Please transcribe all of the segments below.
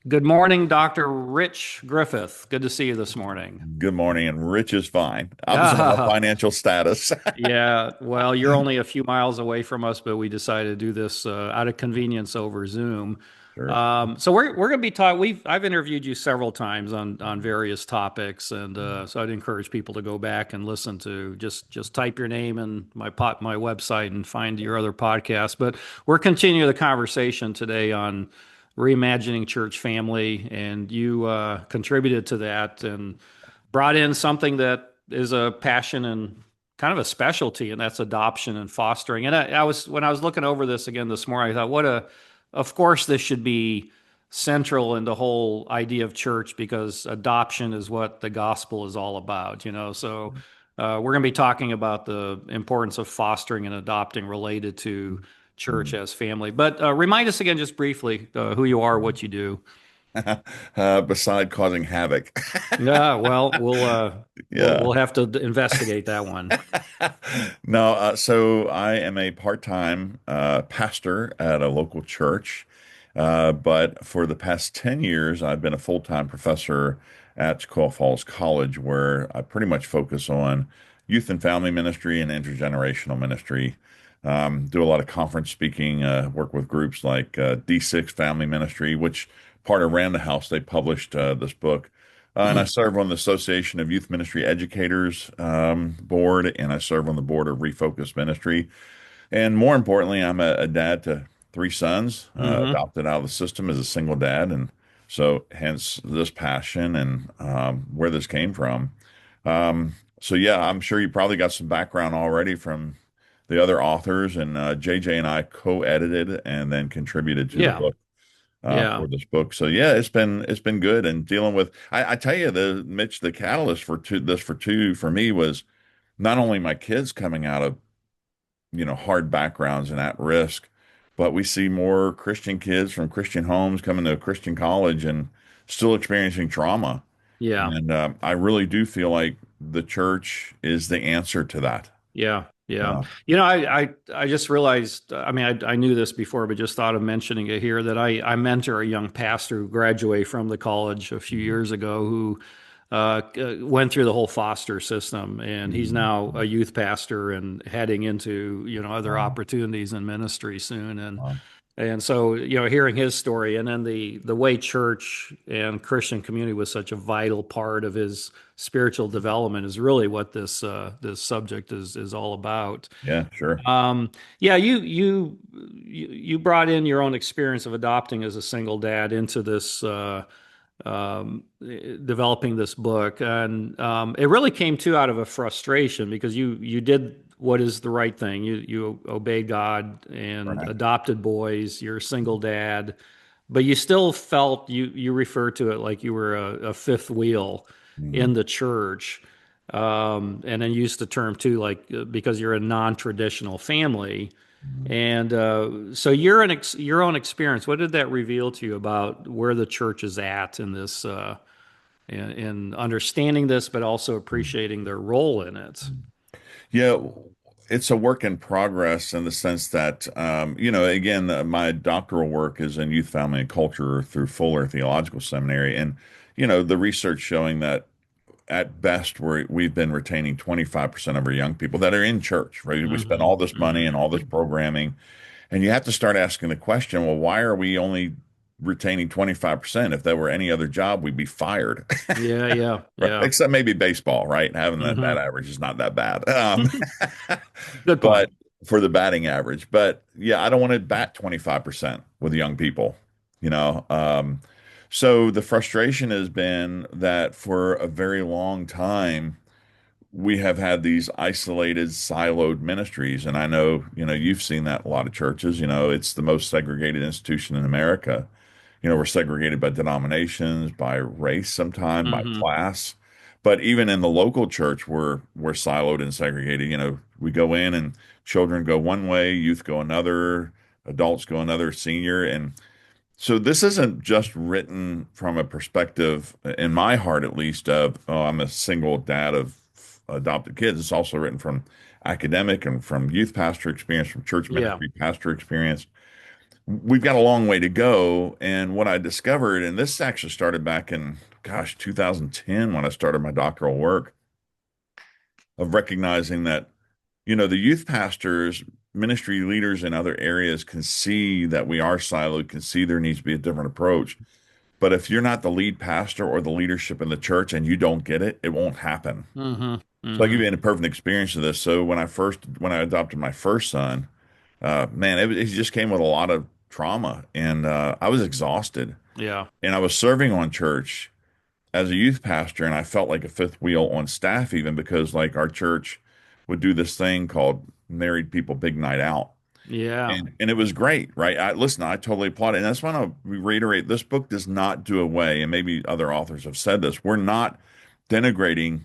Good morning, Dr. Rich Griffith. Good to see you this morning. Good morning, and Rich is fine. Opposite of Ah, financial status. yeah, well, you're only a few miles away from us, but we decided to do this out of convenience over Zoom. Sure. So we're going to be talking. I've interviewed you several times on various topics, and so I'd encourage people to go back and listen to just type your name in my website and find your other podcasts. But we're continuing the conversation today on reimagining church family, and you contributed to that and brought in something that is a passion and kind of a specialty, and that's adoption and fostering. And I was when I was looking over this again this morning, I thought, of course, this should be central in the whole idea of church because adoption is what the gospel is all about, you know. So we're going to be talking about the importance of fostering and adopting related to church Mhm. as family. But remind us again, just briefly, who you are, what you do. Beside causing havoc. Yeah, well, we'll Yeah. we'll have to investigate that one. No, so I am a part-time pastor at a local church. But for the past 10 years, I've been a full-time professor at Sequoia Falls College, where I pretty much focus on youth and family ministry and intergenerational ministry. Do a lot of conference speaking, work with groups like D6 Family Ministry, which part of Random House, they published this book. And I serve on the Association of Youth Ministry Educators board, and I serve on the board of Refocus Ministry. And more importantly, I'm a dad to three sons, Hmm. adopted out of the system as a single dad. And so hence this passion and where this came from. So yeah, I'm sure you probably got some background already from the other authors, and JJ and I co-edited and then contributed to the Yeah, book yeah, for this book. So yeah, it's been good and dealing with. I tell you, the Mitch, the catalyst for me was not only my kids coming out of hard backgrounds and at risk, but we see more Christian kids from Christian homes coming to a Christian college and still experiencing trauma. yeah, And I really do feel like the church is the answer to that. yeah, yeah. Uh, You know, I just realized, I mean, I knew this before, but just thought of mentioning it here that I mentor a young pastor who graduated from the college a few mhm, years ago who went through the whole foster system, and he's mhm, now a youth pastor and heading into, other wow, opportunities in ministry soon. wow. And so, hearing his story and then the way church and Christian community was such a vital part of his spiritual development is really what this subject is all about. Yeah, sure. Yeah, you brought in your own experience of adopting as a single dad into this developing this book, and it really came too out of a frustration because you did what is the right thing. You obeyed God and Right. adopted boys. You're a single dad, but you still felt you refer to it like you were a fifth wheel Mhm, in the church, and then used the term too, like because you're a non-traditional family. mhm. And so your own experience, what did that reveal to you about where the church is at in this, in understanding this, but also appreciating their role in it? Yeah, it's a work in progress in the sense that, again, my doctoral work is in youth, family, and culture through Fuller Theological Seminary. And, the research showing that at best we've been retaining 25% of our young people that are in church, right? We spend Hmm. all this money and Hmm. all this programming. And you have to start asking the question, well, why are we only retaining 25%? If there were any other job, we'd be fired. Yeah, yeah, Right. yeah. Except maybe baseball, right? Having that Hmm. average is not that bad. Good But point. for the batting average, but yeah, I don't want to bat 25% with young people, you know. So the frustration has been that for a very long time, we have had these isolated, siloed ministries. And I know, you've seen that in a lot of churches. It's the most segregated institution in America. We're segregated by denominations, by race, sometime by Hmm. class. But even in the local church, we're siloed and segregated. We go in and children go one way, youth go another, adults go another, senior. And so this isn't just written from a perspective, in my heart at least, of, oh, I'm a single dad of adopted kids. It's also written from academic and from youth pastor experience, from church Yeah. ministry pastor experience. we've got a long way to go. And what I discovered, and this actually started back in, gosh, 2010 when I started my doctoral work, of recognizing that, the youth pastors, ministry leaders in other areas can see that we are siloed, can see there needs to be a different approach. But if you're not the lead pastor or the leadership in the church and you don't get it, it won't happen. Mm-hmm. So I'll give Mm-hmm. you a perfect experience of this. So when I adopted my first son, man, it just came with a lot of trauma, and I was exhausted. Yeah. And I was serving on church as a youth pastor, and I felt like a fifth wheel on staff, even because like our church would do this thing called Married People Big Night Out. Yeah. And it was great, right? I totally applaud it. And that's why I reiterate, this book does not do away, and maybe other authors have said this. We're not denigrating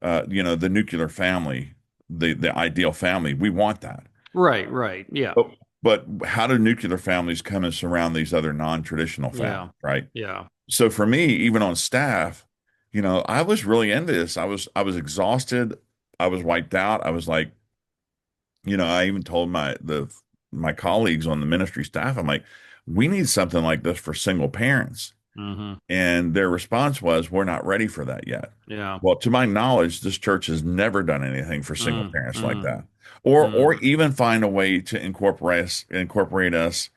the nuclear family, the ideal family. We want that. Right. Right. Yeah. But but how do nuclear families come and surround these other non-traditional families, Yeah. right? Yeah. So for me, even on staff, I was really envious. I was exhausted. I was wiped out. I was like, I even told my colleagues on the ministry staff, I'm like, we need something like this for single parents. Mm-hmm. And their response was, we're not ready for that yet. Yeah. Well, to my knowledge, this church has never done anything for single Mm, parents like mm, that. Or mm. even find a way to incorporate us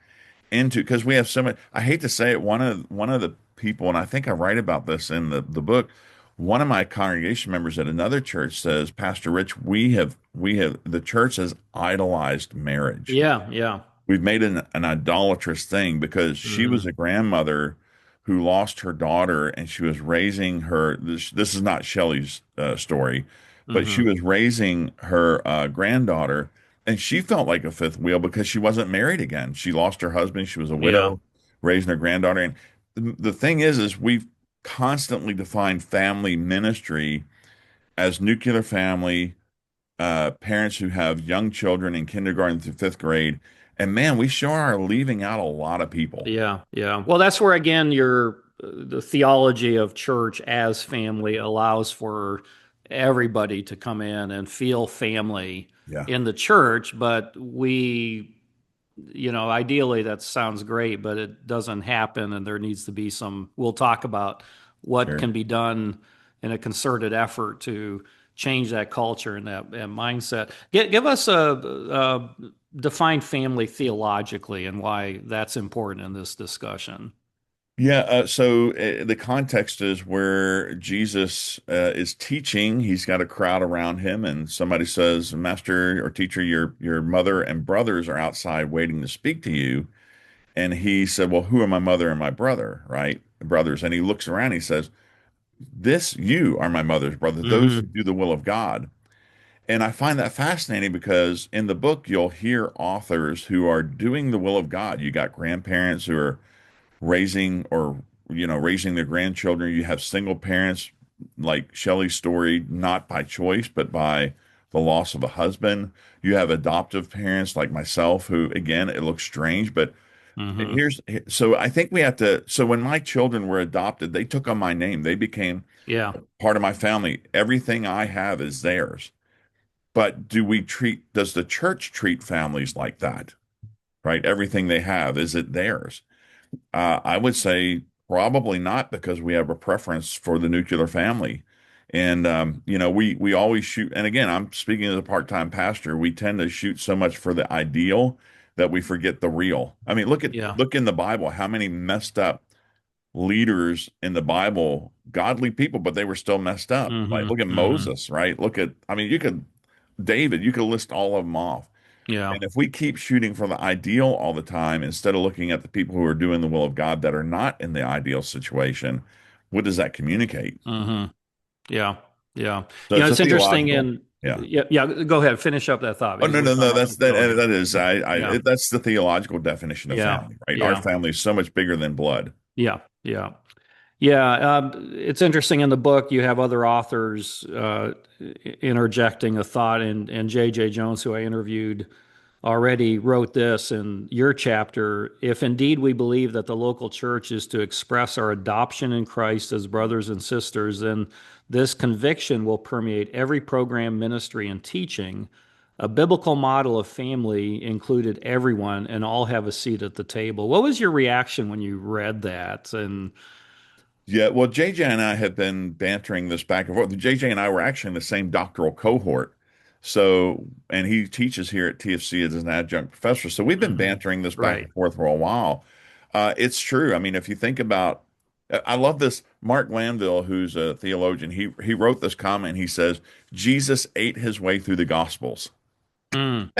into, because we have so much. I hate to say it, one of the people, and I think I write about this in the book. One of my congregation members at another church says, Pastor Rich, we have the church has idolized marriage. Yeah. Yeah. We've made an idolatrous thing because she was Mm-hmm. a grandmother who lost her daughter, and she was raising her. This is not Shelley's story, but she Mm-hmm. was raising her granddaughter, and she felt like a fifth wheel because she wasn't married again. She lost her husband. She was a Yeah. widow, raising her granddaughter. And the thing is we've constantly defined family ministry as nuclear family, parents who have young children in kindergarten through fifth grade. And man, we sure are leaving out a lot of people. Yeah, yeah. Well, that's where again your the theology of church as family allows for everybody to come in and feel family Yeah, in the church, but ideally that sounds great, but it doesn't happen and there needs to be some we'll talk about what sure. can be done in a concerted effort to change that culture and that mindset. Give us a define family theologically and why that's important in this discussion. Yeah, so the context is where Jesus is teaching. He's got a crowd around him, and somebody says, "Master or teacher, your mother and brothers are outside waiting to speak to you." And he said, "Well, who are my mother and my brother, right? Brothers." And he looks around. He says, "This, you are my mother's brother. Those who Hmm. do the will of God." And I find that fascinating because in the book, you'll hear authors who are doing the will of God. You got grandparents who are raising their grandchildren. You have single parents like Shelley's story, not by choice, but by the loss of a husband. You have adoptive parents like myself, who, again, it looks strange, but Hmm. here's so I think we have to. So when my children were adopted, they took on my name. They became Yeah. part of my family. Everything I have is theirs. But does the church treat families like that? Right? Everything they have, is it theirs? I would say probably not, because we have a preference for the nuclear family. And we always shoot. And again, I'm speaking as a part-time pastor. We tend to shoot so much for the ideal that we forget the real. I mean, Yeah. look in the Bible, how many messed up leaders in the Bible, godly people, but they were still messed up. Like Hmm. look at Hmm. Moses, right? I mean, David, you could list all of them off. Yeah. And if we keep shooting for the ideal all the time, instead of looking at the people who are doing the will of God that are not in the ideal situation, what does that communicate? Hmm. Yeah. Yeah. So it's a It's interesting theological. in Yeah. yeah, yeah, go ahead, finish up that thought Oh, because no, we're no, coming no. up That's to go here. that is Yeah. that's the theological definition of Yeah. family, right? Our Yeah. family is so much bigger than blood. Yeah. Yeah. Yeah, it's interesting in the book. You have other authors interjecting a thought, and J.J. Jones, who I interviewed, already wrote this in your chapter. If indeed we believe that the local church is to express our adoption in Christ as brothers and sisters, then this conviction will permeate every program, ministry, and teaching. a biblical model of family included everyone and all have a seat at the table. What was your reaction when you read that? And Yeah, well, JJ and I have been bantering this back and forth. JJ and I were actually in the same doctoral cohort. So, and he teaches here at TFC as an adjunct professor. So we've been Mhm. bantering this back Right. and forth for a while. It's true. I mean, if you think about, I love this. Mark Landell, who's a theologian, he wrote this comment. He says, Jesus ate his way through the Gospels. Mm,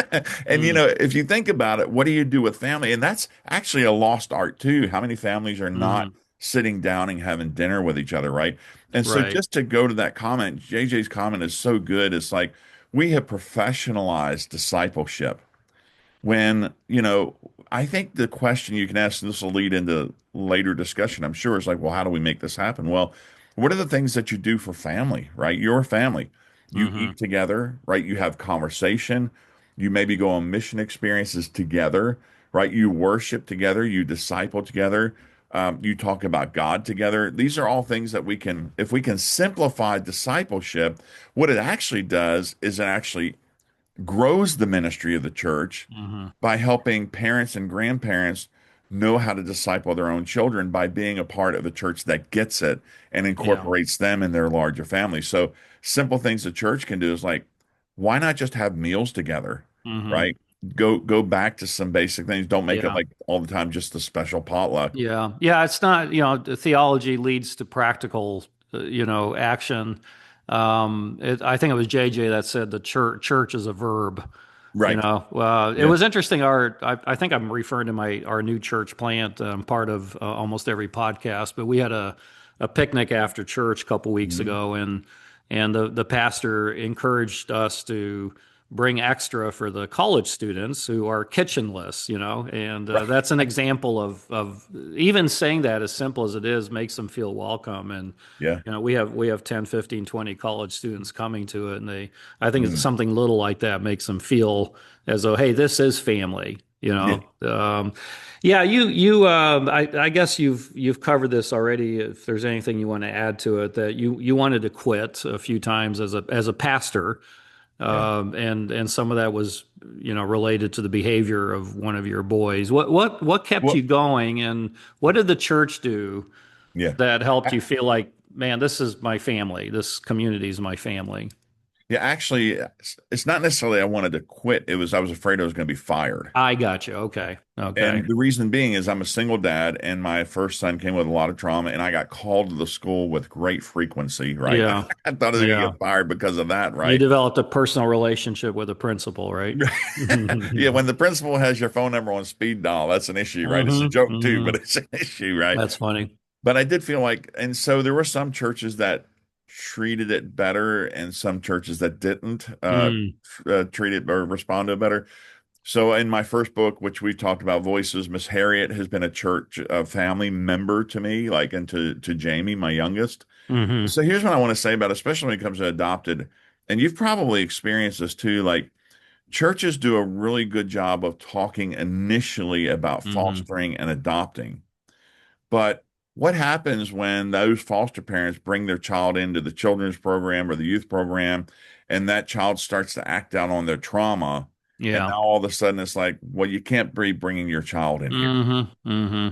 And mm, if you think about it, what do you do with family? And that's actually a lost art too. How many families are not mhm. sitting down and having dinner with each other, right? And so Right. just to go to that comment, JJ's comment is so good. It's like we have professionalized discipleship when, I think the question you can ask, and this will lead into later discussion, I'm sure, is like, well, how do we make this happen? Well, what are the things that you do for family, right? Your family. You Hmm. eat together, right? You have conversation. You maybe go on mission experiences together, right? You worship together. You disciple together. You talk about God together. These are all things that if we can simplify discipleship, what it actually does is it actually grows the ministry of the church Hmm. by helping parents and grandparents know how to disciple their own children by being a part of a church that gets it and Yeah. incorporates them in their larger family. So simple things the church can do is like, why not just have meals together, Hmm. right? Go back to some basic things. Don't make it Yeah. like all the time just a special potluck. Yeah. Yeah. It's not, the theology leads to practical, action. I think it was JJ that said the church is a verb. Right. It Yeah. was interesting. I think I'm referring to our new church plant, part of almost every podcast, but we had a picnic after church a couple weeks Mhm. ago, and the pastor encouraged us to bring extra for the college students who are kitchenless, and that's an example of even saying that, as simple as it is, makes them feel welcome. And Yeah. we have 10, 15, 20 college students coming to it, and I think it's Mm. something little like that makes them feel as though, hey, this is family. Yeah. Yeah, I guess you've covered this already. If there's anything you want to add to it, that you wanted to quit a few times as a pastor, Yeah. and some of that was related to the behavior of one of your boys. What kept Well, you going, and what did the church do yeah. that helped you feel like, man, this is my family. This community is my family. Yeah, actually, it's not necessarily I wanted to quit. It was I was afraid I was going to be fired. I got you. Okay. Okay. And the reason being is I'm a single dad, and my first son came with a lot of trauma, and I got called to the school with great frequency, right? Yeah. I thought I was going to Yeah. get fired because of that, You right? developed a personal relationship with a principal, right? Yeah, Hmm. when the principal has your phone number on speed dial, that's an issue, right? It's a joke too, Hmm. but it's an issue, right? That's funny. But I did feel like, and so there were some churches that treated it better, and some churches that didn't Mm. treat it or respond to it better. So in my first book, which we talked about Voices, Miss Harriet has been a church family member to me, like and to Jamie, my youngest. Hmm. So here's what I want to say about, especially when it comes to adopted, and you've probably experienced this too. Like churches do a really good job of talking initially about Hmm. fostering and adopting. But what happens when those foster parents bring their child into the children's program or the youth program, and that child starts to act out on their trauma? And Yeah. now all of a sudden it's like, well, you can't be bringing your child in here. Hmm. Hmm.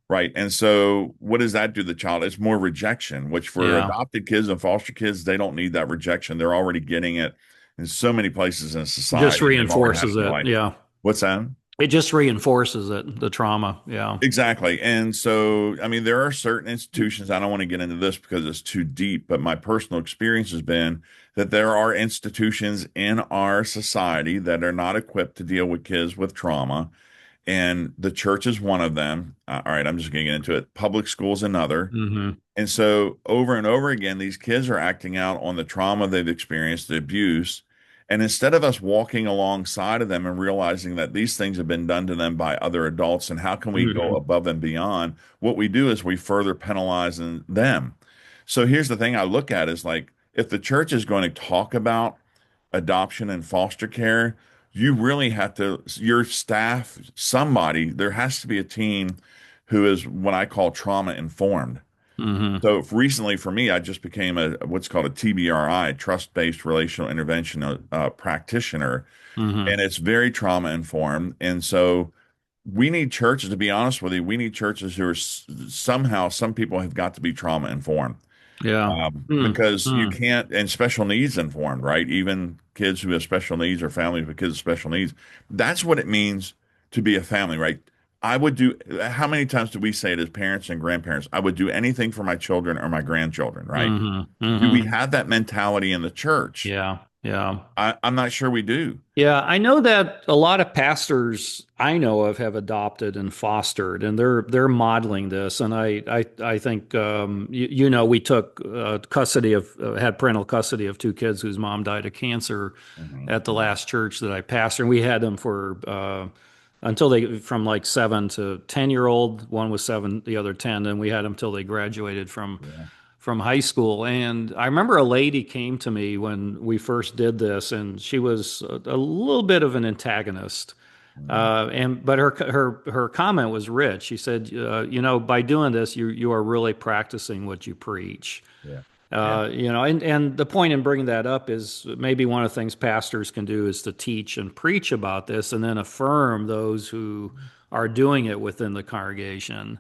Right. And so what does that do to the child? It's more rejection, which for Yeah. adopted kids and foster kids, they don't need that rejection. They're already getting it in so many places in Just society. They've already had it reinforces in their it. life. Yeah. What's that? It just reinforces it, the trauma. Yeah. Exactly. And so, I mean, there are certain institutions, I don't want to get into this because it's too deep, but my personal experience has been that there are institutions in our society that are not equipped to deal with kids with trauma. And the church is one of them. All right, I'm just going to get into it. Public schools, another. Hmm. And so over and over again, these kids are acting out on the trauma they've experienced, the abuse. And instead of us walking alongside of them and realizing that these things have been done to them by other adults and how can we go Hmm. above and beyond, what we do is we further penalize them. So here's the thing I look at is like, if the church is going to talk about adoption and foster care, you really have to, your staff, somebody, there has to be a team who is what I call trauma informed. Mm-hmm. So recently for me, I just became a what's called a TBRI, trust-based relational intervention practitioner, Mm-hmm. and it's very trauma informed. And so we need churches, to be honest with you, we need churches who are somehow, some people have got to be trauma informed, Yeah. because you Mm-hmm. can't, and special needs informed, right? Even kids who have special needs or families with kids with special needs. That's what it means to be a family, right? I would do, how many times do we say it as parents and grandparents? I would do anything for my children or my grandchildren, right? Mm-hmm. Do we Mm-hmm. have that mentality in the church? Yeah. Yeah. I'm not sure we do. Yeah, I know that a lot of pastors I know of have adopted and fostered, and they're modeling this. And I think we took custody of had parental custody of two kids whose mom died of cancer Mhm, at the mhm. last church that I pastored. And we had them for until they from like 7 to 10 year old. One was 7, the other 10, and we had them until they graduated Yeah. from high school. And I remember a lady came to me when we first did this, and she was a little bit of an antagonist. Mhm. But her comment was rich. She said, by doing this, you are really practicing what you preach. Yeah. Yeah. And the point in bringing that up is maybe one of the things pastors can do is to teach and preach about this, and then affirm those who are doing it within the congregation.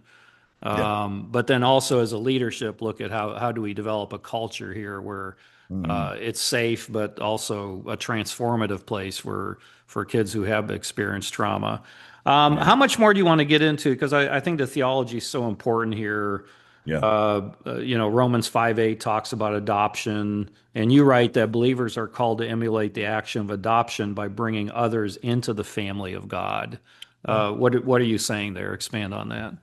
Yeah. But then also as a leadership, look at how do we develop a culture here where Mhm. it's safe, but also a transformative place for kids who have experienced trauma. Yeah. How much more do you want to get into? Because I think the theology is so important here. Yeah. Romans 5:8 talks about adoption, and you write that believers are called to emulate the action of adoption by bringing others into the family of God. Yeah. What are you saying there? Expand on that.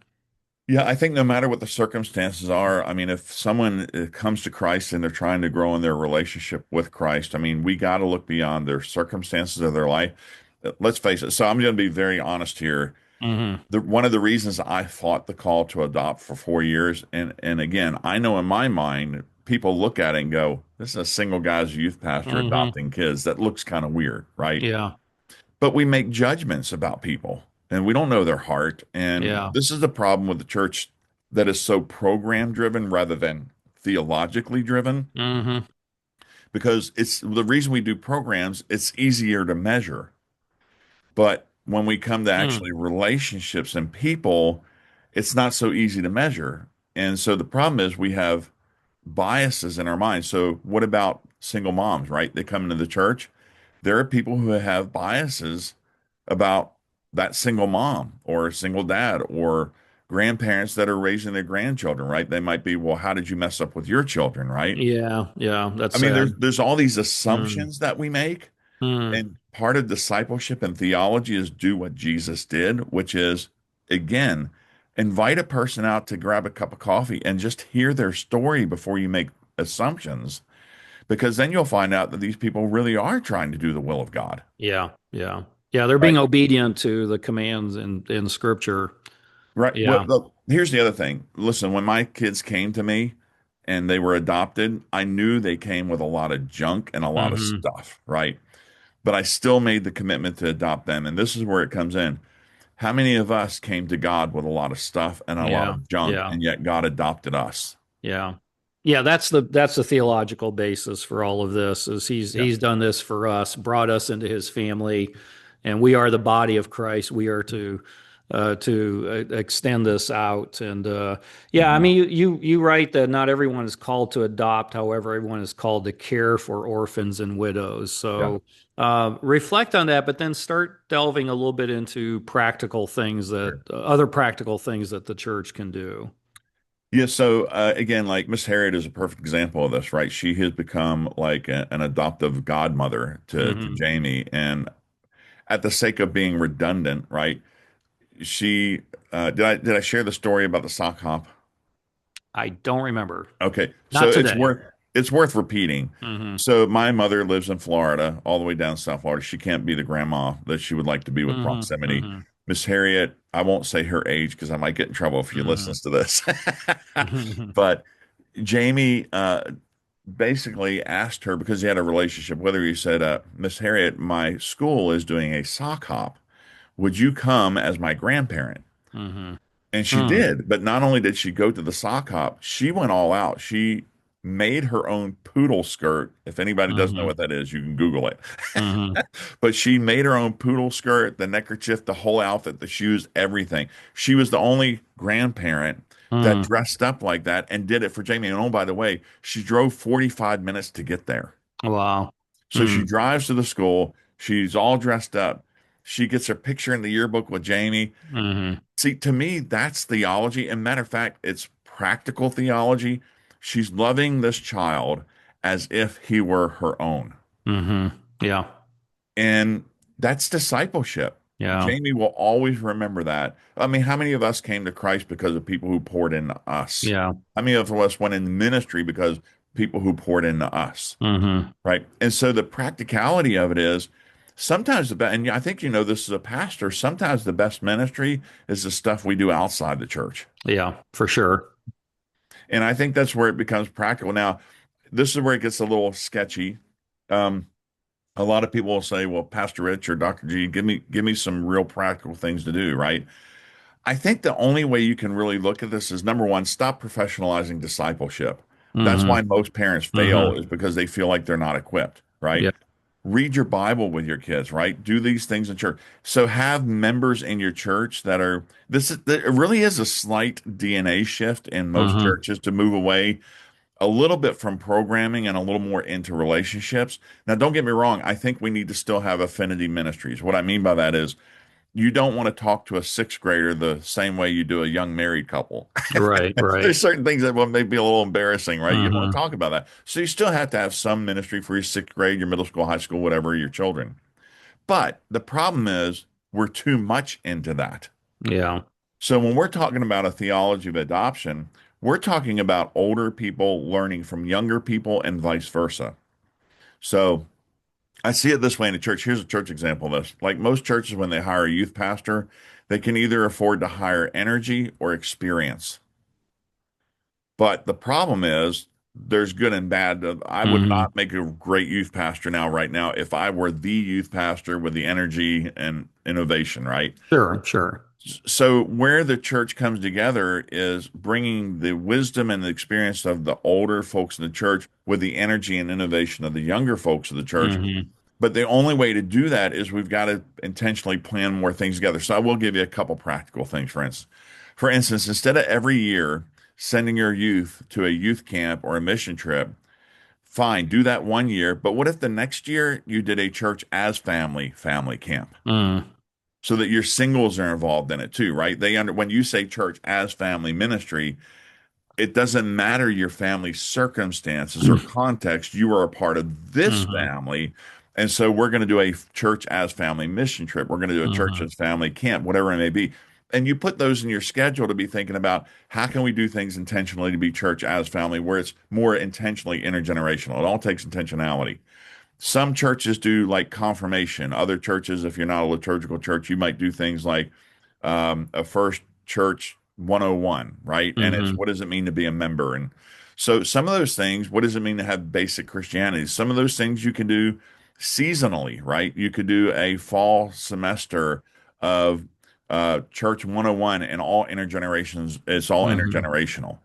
Yeah, I think no matter what the circumstances are, I mean, if someone comes to Christ and they're trying to grow in their relationship with Christ, I mean, we got to look beyond their circumstances of their life. Let's face it. So I'm going to be very honest here. Hmm. One of the reasons I fought the call to adopt for 4 years, and again, I know in my mind, people look at it and go, "This is a single guy's youth pastor Hmm. adopting kids. That looks kind of weird, right?" Yeah. But we make judgments about people and we don't know their heart. And Yeah. this is the problem with the church that is so program driven rather than theologically driven, Hmm. because it's the reason we do programs, it's easier to measure. But when we come to Mm. actually relationships and people, it's not so easy to measure. And so the problem is we have biases in our minds. So what about single moms, right? They come into the church. There are people who have biases about that single mom or single dad or grandparents that are raising their grandchildren, right? They might be, well, how did you mess up with your children, right? Yeah. Yeah. That's I mean, there's sad. there's all these Mm. assumptions that we make, Mm. and part of discipleship and theology is do what Jesus did, which is again, invite a person out to grab a cup of coffee and just hear their story before you make assumptions, because then you'll find out that these people really are trying to do the will of God, Yeah. Yeah. Yeah. They're being right? obedient to the commands in Scripture. Right. Well, Yeah. here's the other thing. Listen, when my kids came to me and they were adopted, I knew they came with a lot of junk and a lot of Hmm. stuff, right? But I still made the commitment to adopt them. And this is where it comes in. How many of us came to God with a lot of stuff and a lot Yeah. of junk, Yeah. and yet God adopted us? Yeah. Yeah, that's the theological basis for all of this is Yeah. he's done this for us, brought us into his family, and we are the body of Christ. We are to extend this out. And yeah, I Mhm. mean you write that not everyone is called to adopt, however, everyone is called to care for orphans and widows. Yeah. So reflect on that, but then start delving a little bit into practical things that Sure. other practical things that the church can do. Yeah, so again, like Miss Harriet is a perfect example of this, right? She has become like an adoptive godmother to Hmm. Jamie, and at the sake of being redundant, right? She did I share the story about the sock hop? I don't remember. Okay, so Not today. it's worth repeating. Hmm. So my mother lives in Florida, all the way down South Florida. She can't be the grandma that she would like to be with Hmm. proximity. Hmm. Miss Harriet, I won't say her age because I might get in trouble if she Hmm. listens to this. Hmm. But Jamie basically asked her, because he had a relationship with her, he said, Miss Harriet, my school is doing a sock hop. Would you come as my grandparent? Hmm. And she Mm. did, but not only did she go to the sock hop, she went all out. She made her own poodle skirt. If anybody doesn't know Mm-hmm. what that is, you can Google it. Mm-hmm. But she made her own poodle skirt, the neckerchief, the whole outfit, the shoes, everything. She was the only grandparent that Mm. dressed up like that and did it for Jamie. And oh, by the way, she drove 45 minutes to get there. Wow. So she Mm. drives to the school. She's all dressed up. She gets her picture in the yearbook with Jamie. Mm-hmm. See, to me, that's theology. And matter of fact, it's practical theology. She's loving this child as if he were her own. Mm-hmm. Yeah. And that's discipleship. Yeah. Jamie will always remember that. I mean, how many of us came to Christ because of people who poured into us? Yeah. How many of us went in ministry because people who poured into us? Mm-hmm. Right. And so the practicality of it is sometimes the best, and I think you know this as a pastor, sometimes the best ministry is the stuff we do outside the church. Yeah, for sure. And I think that's where it becomes practical. Now, this is where it gets a little sketchy. Um, a lot of people will say, well, Pastor Rich or Dr. G, give me some real practical things to do, right? I think the only way you can really look at this is number one, stop professionalizing discipleship. That's Mm-hmm. why most parents fail Mm-hmm. is because they feel like they're not equipped, right? Yeah. Read your Bible with your kids, right? Do these things in church. So have members in your church that are it really is a slight DNA shift in most Mm-hmm. churches to move away a little bit from programming and a little more into relationships. Now, don't get me wrong, I think we need to still have affinity ministries. What I mean by that is you don't want to talk to a sixth grader the same way you do a young married couple. Right, right. There's certain things that will may be a little embarrassing, right? You don't want to Mm-hmm. talk about that. So you still have to have some ministry for your sixth grade, your middle school, high school, whatever, your children. But the problem is we're too much into that. Yeah. So when we're talking about a theology of adoption, we're talking about older people learning from younger people and vice versa. So I see it this way in a church. Here's a church example of this. Like most churches, when they hire a youth pastor, they can either afford to hire energy or experience. But the problem is there's good and bad. I would Mm-hmm. not make a great youth pastor now, right now, if I were the youth pastor with the energy and innovation, right? Sure, sure. So where the church comes together is bringing the wisdom and the experience of the older folks in the church with the energy and innovation of the younger folks of the church. Mm-hmm. But the only way to do that is we've got to intentionally plan more things together. So I will give you a couple practical things, for instance. For instance, instead of every year sending your youth to a youth camp or a mission trip, fine, do that one year. But what if the next year you did a church as family camp? Mm. So that your singles are involved in it too, right? When you say church as family ministry, it doesn't matter your family circumstances or context. You are a part of this Mm-hmm. family. And so we're going to do a church as family mission trip. We're going to do a church Mm-hmm. as family camp, whatever it may be. And you put those in your schedule to be thinking about how can we do things intentionally to be church as family where it's more intentionally intergenerational. It all takes intentionality. Some churches do like confirmation. Other churches, if you're not a liturgical church, you might do things like a first church 101, right? And it's Mm-hmm. what does it mean to be a member? And so some of those things, what does it mean to have basic Christianity? Some of those things you can do seasonally, right? You could do a fall semester of church 101 and all intergenerations, it's all Mm-hmm. intergenerational,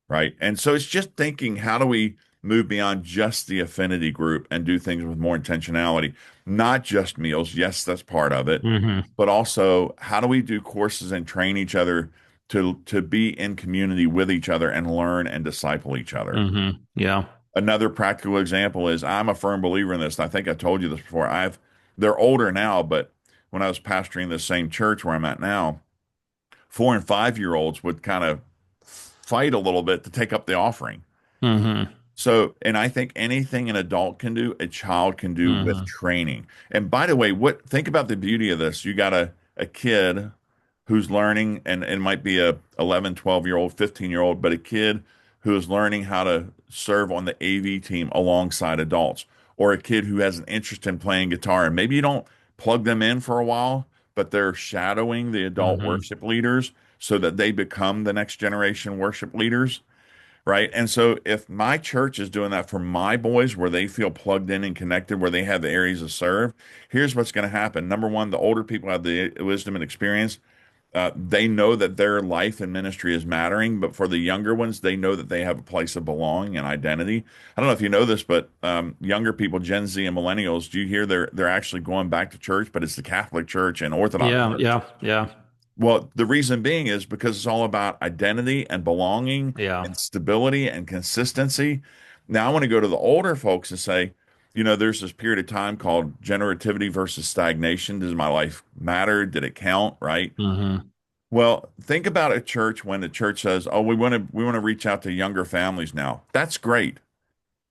right? And so it's just thinking, how do we move beyond just the affinity group and do things with more intentionality, not just meals. Yes, that's part of it, Mm-hmm. but also how do we do courses and train each other to be in community with each other and learn and disciple each other. Mm-hmm. Yeah. Another practical example is I'm a firm believer in this. I think I told you this before. They're older now, but when I was pastoring the same church where I'm at now, 4 and 5 year olds would kind of fight a little bit to take up the offering. Mm-hmm. So, and I think anything an adult can do, a child can do with Mm-hmm. training. And by the way, think about the beauty of this. You got a kid who's learning, and it might be a 11, 12-year-old, 15-year-old, but a kid who is learning how to serve on the AV team alongside adults, or a kid who has an interest in playing guitar. And maybe you don't plug them in for a while, but they're shadowing the adult Mm-hmm. worship leaders so that they become the next generation worship leaders. Right. And so if my church is doing that for my boys where they feel plugged in and connected, where they have the areas to serve, here's what's going to happen. Number one, the older people have the wisdom and experience. They know that their life and ministry is mattering, but for the younger ones, they know that they have a place of belonging and identity. I don't know if you know this, but younger people, Gen Z and millennials, do you hear they're actually going back to church, but it's the Catholic Church and Orthodox Yeah, Church. yeah, yeah, Well, the reason being is because it's all about identity and belonging yeah. and stability and consistency. Now, I want to go to the older folks and say, there's this period of time called generativity versus stagnation. Does my life matter? Did it count? Right? Hmm. Well, think about a church when the church says, "Oh, we want to reach out to younger families now." That's great.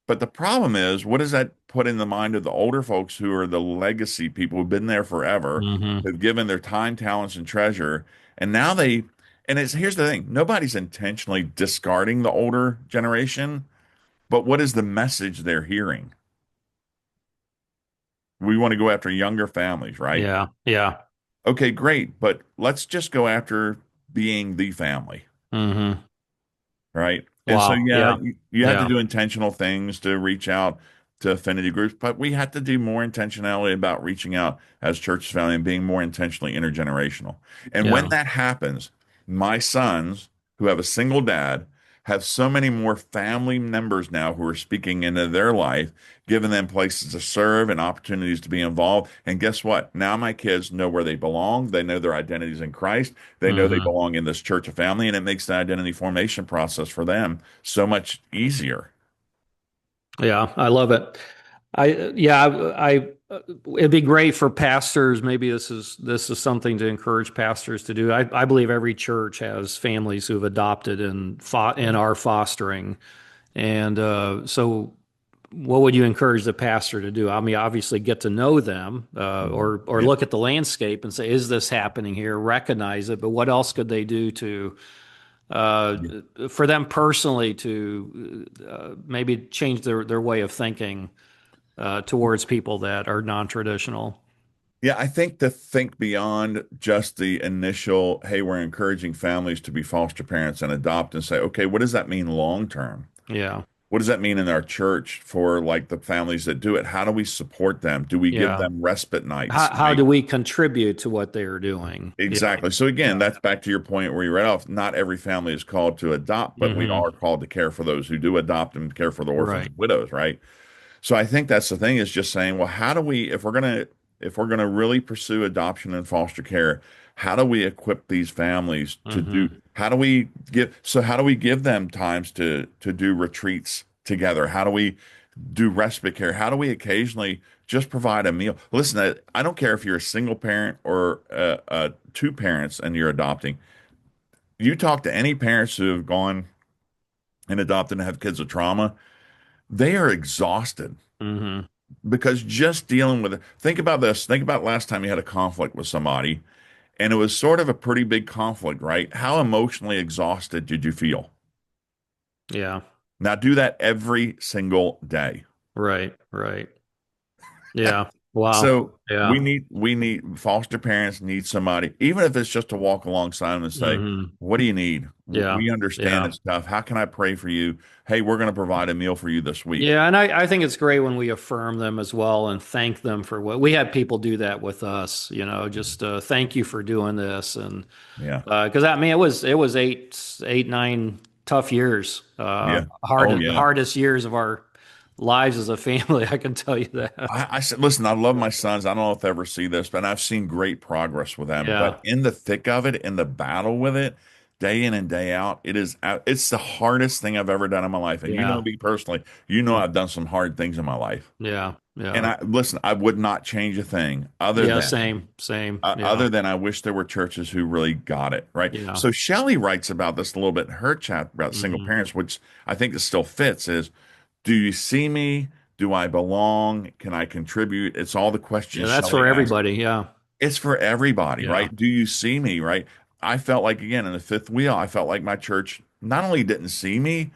But the problem is, what does that put in the mind of the older folks who are the legacy people who've been there forever, Hmm. who've given their time, talents, and treasure, and now and it's here's the thing, nobody's intentionally discarding the older generation, but what is the message they're hearing? We want to go after younger families, right? Yeah, yeah. Okay, great, but let's just go after being the family. Hmm. Right. And so, Wow. yeah, Yeah, you have to yeah, do intentional things to reach out to affinity groups, but we have to do more intentionality about reaching out as church family and being more intentionally intergenerational. And when yeah. that happens, my sons who have a single dad have so many more family members now who are speaking into their life, giving them places to serve and opportunities to be involved. And guess what? Now my kids know where they belong. They know their identities in Christ. They know they Hmm. belong in this church of family, and it makes the identity formation process for them so much easier. Yeah, I love it. Yeah, it'd be great for pastors. Maybe this is something to encourage pastors to do. I believe every church has families who've adopted and Yeah. are fostering. And so, what would you encourage the pastor to do? I mean, obviously, get to know them, Mhm. or Yeah. look at the landscape and say, "Is this happening here?" Recognize it, but what else could they do to uh, Yeah. for them personally to maybe change their way of thinking towards people that are non-traditional? Yeah, I think to think beyond just the initial, hey, we're encouraging families to be foster parents and adopt and say, okay, what does that mean long term? Yeah, What does that mean in our church for like the families that do it? How do we support them? Do we give yeah. them respite nights? How Right? do we contribute to what they are doing? Yeah, Exactly. So again, yeah. that's back to your point where you read off. Not every family is called to adopt, but we Hmm. are called to care for those who do adopt and care for the orphans Right. and widows, right? So I think that's the thing is just saying, well, how do we, if we're gonna really pursue adoption and foster care, how do we equip these families to do, Hmm. how do we give them times to do retreats together? How do we do respite care? How do we occasionally just provide a meal? Listen, I don't care if you're a single parent or two parents and you're adopting. You talk to any parents who have gone and adopted and have kids with trauma, they are exhausted Hmm. because just dealing with it. Think about this. Think about last time you had a conflict with somebody, and it was sort of a pretty big conflict, right? How emotionally exhausted did you feel? Yeah. Now do that every single day. Right. Right. Yeah. Wow. So we Yeah. need we need foster parents need somebody, even if it's just to walk alongside them and say, Hmm. "What do you need? Yeah. We understand Yeah. it's tough. How can I pray for you? Hey, we're going to provide a meal for you this week." Yeah, and I think it's great when we affirm them as well and thank them for what we had people do that with us, just thank you for doing this. And Yeah, because I mean it was 9 tough years, yeah. Oh yeah. hardest years of our lives as a family. I can tell you that. I said, listen, I love my sons. I don't know if they ever see this, but I've seen great progress with them. But Yeah, in the thick of it, in the battle with it, day in and day out, it's the hardest thing I've ever done in my life. And you know yeah, me personally, I've done some hard things in my life. yeah, And yeah, I listen, I would not change a thing yeah. Same. Yeah, other than I wish there were churches who really got it, right? yeah. So Shelley writes about this a little bit in her chat about single Hmm. parents, which I think it still fits is, do you see me? Do I belong? Can I contribute? It's all the Yeah, questions that's Shelley for asks. everybody. Yeah, It's for everybody, yeah. right? Do you see me, right? I felt like, again, in the fifth wheel, I felt like my church not only didn't see me,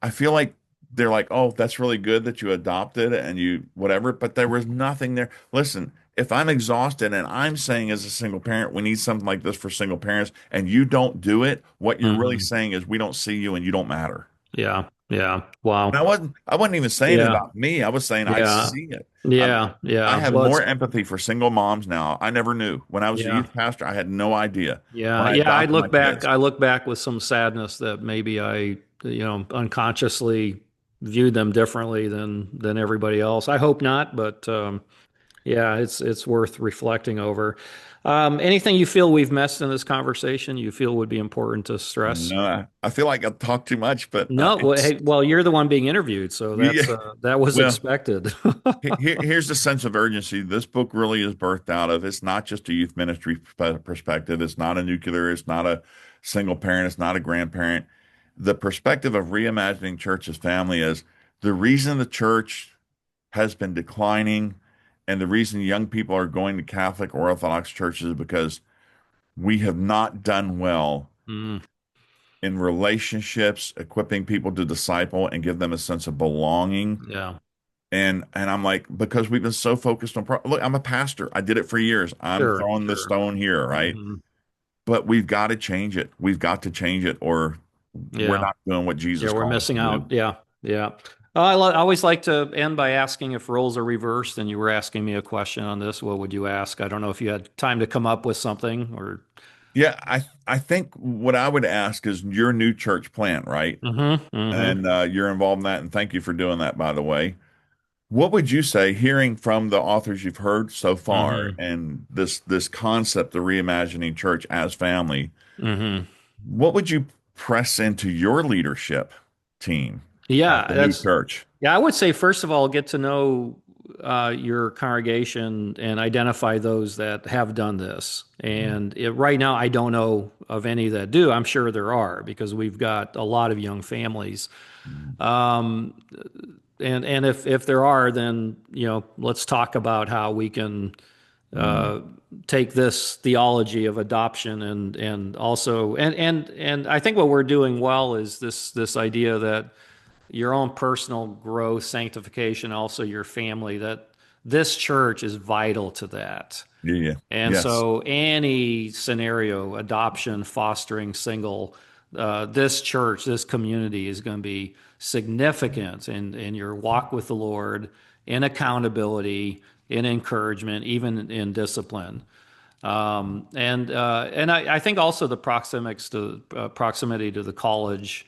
I feel like they're like, oh, that's really good that you adopted and you whatever, but there was nothing there. Listen, if I'm exhausted and I'm saying as a single parent, we need something like this for single parents, and you don't do it, what you're really Hmm. saying is we don't see you and you don't matter. Yeah. Yeah. And Wow. I wasn't even saying it Yeah. about me. I was saying I Yeah. see it. Yeah. I Yeah. have Well, more it's, empathy for single moms now. I never knew. When I was a yeah. youth pastor, I had no idea. Yeah. When I Yeah. adopted my kids. I look back with some sadness that maybe I, unconsciously viewed them differently than everybody else. I hope not, but, yeah, it's worth reflecting over. Anything you feel we've missed in this conversation you feel would be important to stress? No, I feel like I talk too much, but No, well, it's hey, well, you're the one being interviewed, so yeah. that was Well, expected. here's the sense of urgency this book really is birthed out of. It's not just a youth ministry perspective. It's not a nuclear. It's not a single parent. It's not a grandparent. The perspective of reimagining church as family is the reason the church has been declining and the reason young people are going to Catholic or Orthodox churches is because we have not done well Mm, in relationships, equipping people to disciple and give them a sense of belonging. yeah, And I'm like, because we've been so focused on look, I'm a pastor. I did it for years. I'm sure, throwing the sure. stone here, right? Hmm. But we've got to change it. We've got to change it, or we're Yeah, not doing what yeah, Jesus we're called us missing to do. out. Yeah, yeah. I always like to end by asking if roles are reversed, and you were asking me a question on this. What would you ask? I don't know if you had time to come up with something or. Yeah, I think what I would ask is your new church plant, right? Hmm. Hmm. And you're involved in that, and thank you for doing that, by the way. What would you say, hearing from the authors you've heard so far, Hmm. and this concept of reimagining church as family? Hmm. What would you press into your leadership team at Yeah, the new that's church? yeah. I would say first of all, get to know your congregation and identify those that have done this. And right now, I don't know of any that do. I'm sure there are because we've got a lot of young families. Mhm. Um, and if there are, then let's talk about how we can Mhm. uh, take this theology of adoption and also and I think what we're doing well is this idea that your own personal growth, sanctification, also your family, that this church is vital to that. Yeah, yeah. And Yes. so, any scenario, adoption, fostering, single, this church, this community is going to be significant in your walk with the Lord, in accountability, in encouragement, even in discipline. And I think also the proximity to the college,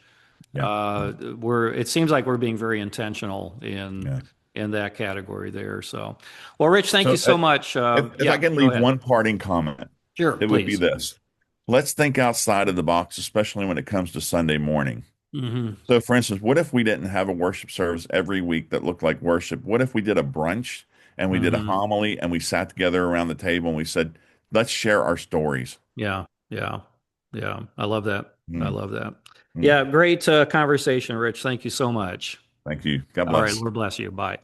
Yeah. it seems like we're being very intentional Yeah. in that category there. So, well, Rich, thank you So so much. if I Yeah, can go leave ahead. one parting comment, Sure, it would be please. this. Let's think outside of the box, especially when it comes to Sunday morning. Hmm. So, for instance, what if we didn't have a worship service every week that looked like worship? What if we did a brunch and we did a Hmm. homily and we sat together around the table and we said, let's share our stories? Yeah, yeah, yeah. I love that. I Mm, love that. mm. Yeah, great conversation, Rich. Thank you so much. Thank you. God All right, bless. Lord bless you. Bye.